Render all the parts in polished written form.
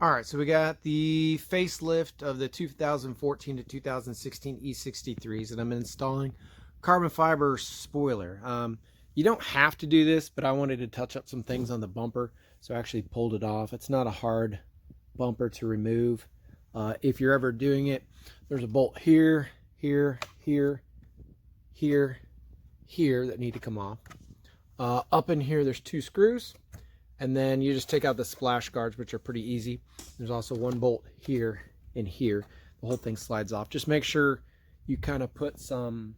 All right, so we got the facelift of the 2014 to 2016 e63s, and I'm installing carbon fiber spoiler. You don't have to do this, but I wanted to touch up some things on the bumper, so I actually pulled it off. It's not a hard bumper to remove. If you're ever doing it, there's a bolt here, here, here, here, here that need to come off. Up in here, there's 2 screws. And then you just take out the splash guards, which are pretty easy. There's also 1 bolt here and here. The whole thing slides off. Just make sure you kind of put some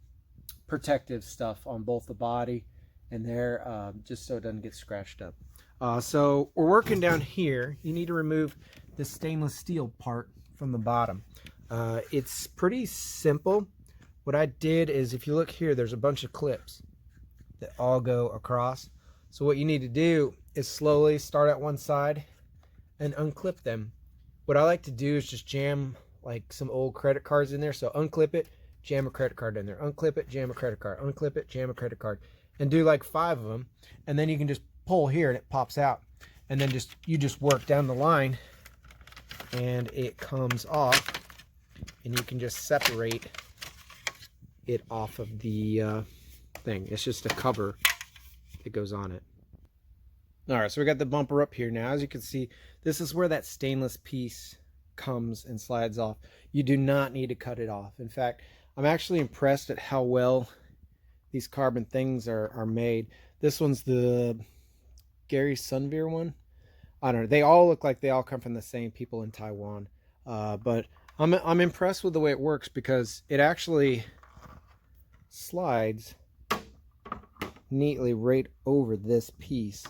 protective stuff on both the body and there, just so it doesn't get scratched up. So we're working down here. You need to remove the stainless steel part from the bottom. It's pretty simple. What I did is, if you look here, there's a bunch of clips that all go across. So what you need to do is slowly start at one side and unclip them. What I like to do is just jam like some old credit cards in there. So unclip it, jam a credit card in there, unclip it, jam a credit card, unclip it, jam a credit card, and do like 5 of them. And then you can just pull here and it pops out. And then you just work down the line and it comes off, and you can just separate it off of the thing. It's just a cover that goes on it. All right, so we got the bumper up here now. As you can see, this is where that stainless piece comes and slides off. You do not need to cut it off. In fact, I'm actually impressed at how well these carbon things are made. This one's the Gary Sunveer one. I don't know. They all look like they all come from the same people in Taiwan. But I'm impressed with the way it works, because it actually slides neatly right over this piece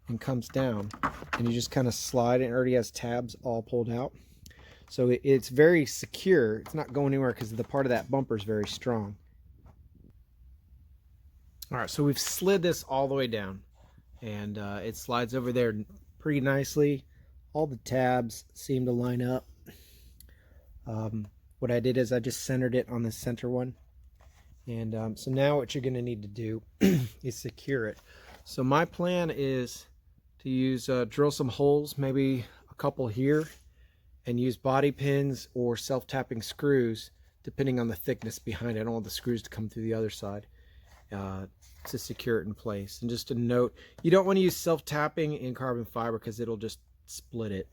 and comes down, and you just kind of slide it. It already has tabs all pulled out, so it's very secure. It's not going anywhere because the part of that bumper is very strong. All right, so we've slid this all the way down, and it slides over there pretty nicely. All the tabs seem to line up. What I did is I just centered it on the center one. And so now what you're going to need to do is secure it. So my plan is to use drill some holes, maybe a couple here, and use body pins or self-tapping screws, depending on the thickness behind it. I don't want the screws to come through the other side, to secure it in place. And just a note, you don't want to use self-tapping in carbon fiber because it'll just split it.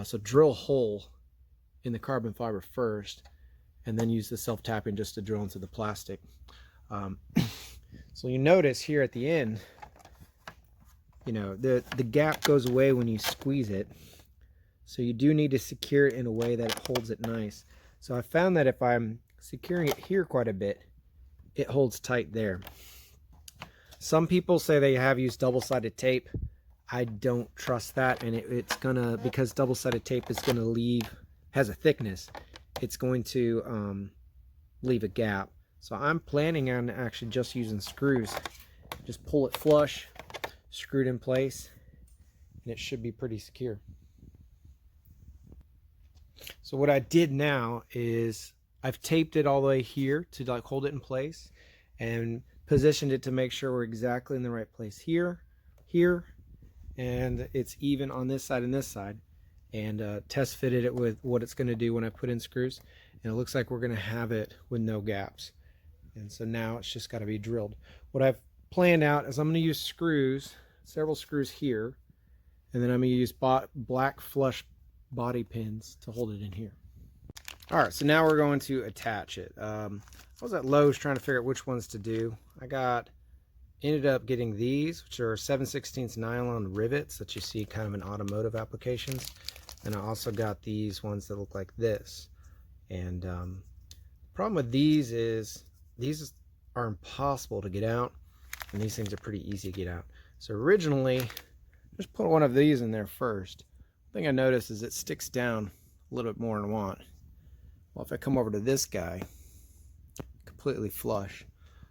So drill a hole in the carbon fiber first, and then use the self-tapping just to drill into the plastic. So you notice here at the end, you know, the gap goes away when you squeeze it. So you do need to secure it in a way that it holds it nice. So I found that if I'm securing it here quite a bit, it holds tight there. Some people say they have used double-sided tape. I don't trust that, and it's gonna, because double-sided tape is gonna has a thickness, it's going to leave a gap. So I'm planning on actually just using screws. Just pull it flush, screw it in place, and it should be pretty secure. So what I did now is I've taped it all the way here to like hold it in place, and positioned it to make sure we're exactly in the right place here, here, and it's even on this side and this side. And test fitted it with what it's going to do when I put in screws, and it looks like we're going to have it with no gaps. And so now it's just got to be drilled. What I've planned out is I'm going to use screws, several screws here, and then I'm going to use black flush body pins to hold it in here. All right, so now we're going to attach it. I was at Lowe's trying to figure out which ones to do. Ended up getting these, which are 7/16 nylon rivets that you see kind of in automotive applications. And I also got these ones that look like this. And the problem with these is these are impossible to get out, and these things are pretty easy to get out. So originally, just put one of these in there first. The thing I noticed is it sticks down a little bit more than I want. Well, if I come over to this guy, completely flush.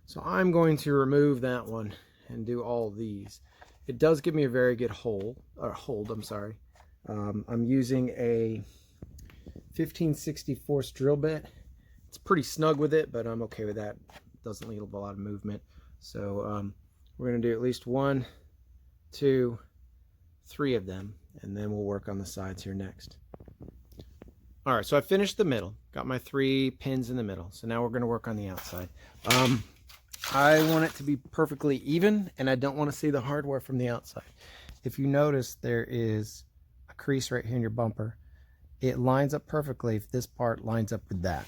So I'm going to remove that one and do all of these. It does give me a very good hold. I'm sorry. I'm using a 15/64 drill bit. It's pretty snug with it, but I'm okay with that. It doesn't leave a lot of movement. So we're going to do at least 1, 2, 3 of them, and then we'll work on the sides here next. All right, so I finished the middle, got my 3 pins in the middle. So now we're going to work on the outside. I want it to be perfectly even, and I don't want to see the hardware from the outside. If you notice, there is a crease right here in your bumper. It lines up perfectly if this part lines up with that.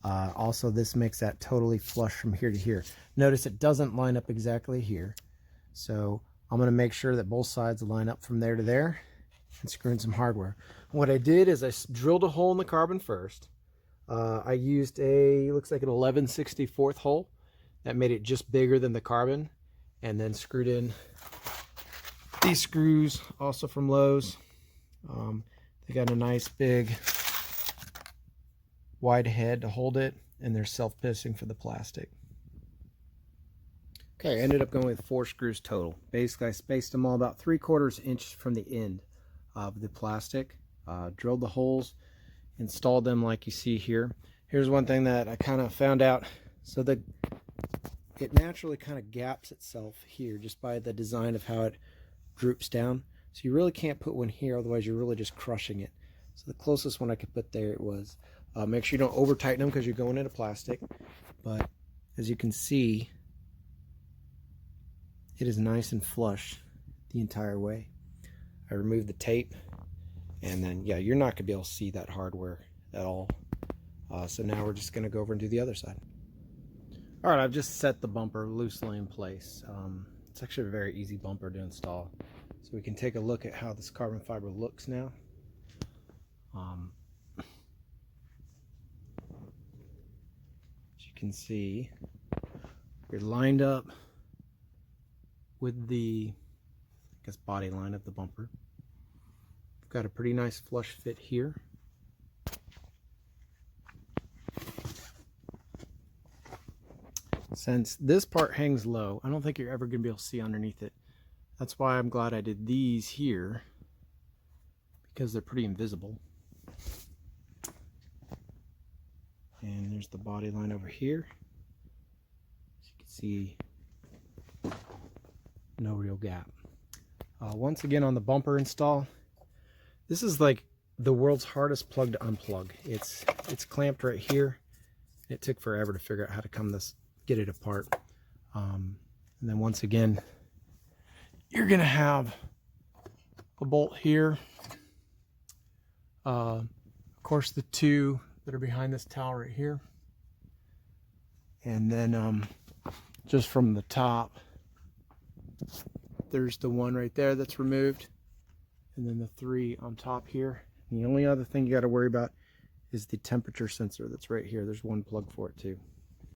Also, this makes that totally flush from here to here. Notice it doesn't line up exactly here. So I'm going to make sure that both sides line up from there to there and screw in some hardware. What I did is I drilled a hole in the carbon first. I used looks like an 11/64 hole. That made it just bigger than the carbon, and then screwed in these screws, also from Lowe's. They got a nice big wide head to hold it, and they're self-pissing for the plastic. Okay, I ended up going with 4 screws total. Basically, I spaced them all about 3/4 inch from the end of the plastic. Drilled the holes, installed them like you see here. Here's one thing that I kind of found out. So it naturally kind of gaps itself here just by the design of how it droops down. So you really can't put one here, otherwise you're really just crushing it. So the closest one I could put there it was. Make sure you don't over tighten them because you're going into plastic. But as you can see, it is nice and flush the entire way. I removed the tape, and then yeah, you're not going to be able to see that hardware at all. So now we're just going to go over and do the other side. All right, I've just set the bumper loosely in place. It's actually a very easy bumper to install. So we can take a look at how this carbon fiber looks now. As you can see, we're lined up with the, I guess, body line of the bumper. We've got a pretty nice flush fit here. Since this part hangs low, I don't think you're ever going to be able to see underneath it. That's why I'm glad I did these here, because they're pretty invisible. And there's the body line over here. As you can see, no real gap. Once again, on the bumper install, this is like the world's hardest plug to unplug. It's clamped right here. It took forever to figure out how to get it apart. And then once again, you're gonna have a bolt here. Of course, the 2 that are behind this towel right here. And then just from the top, there's the 1 right there that's removed. And then the 3 on top here. And the only other thing you got to worry about is the temperature sensor that's right here. There's 1 plug for it too.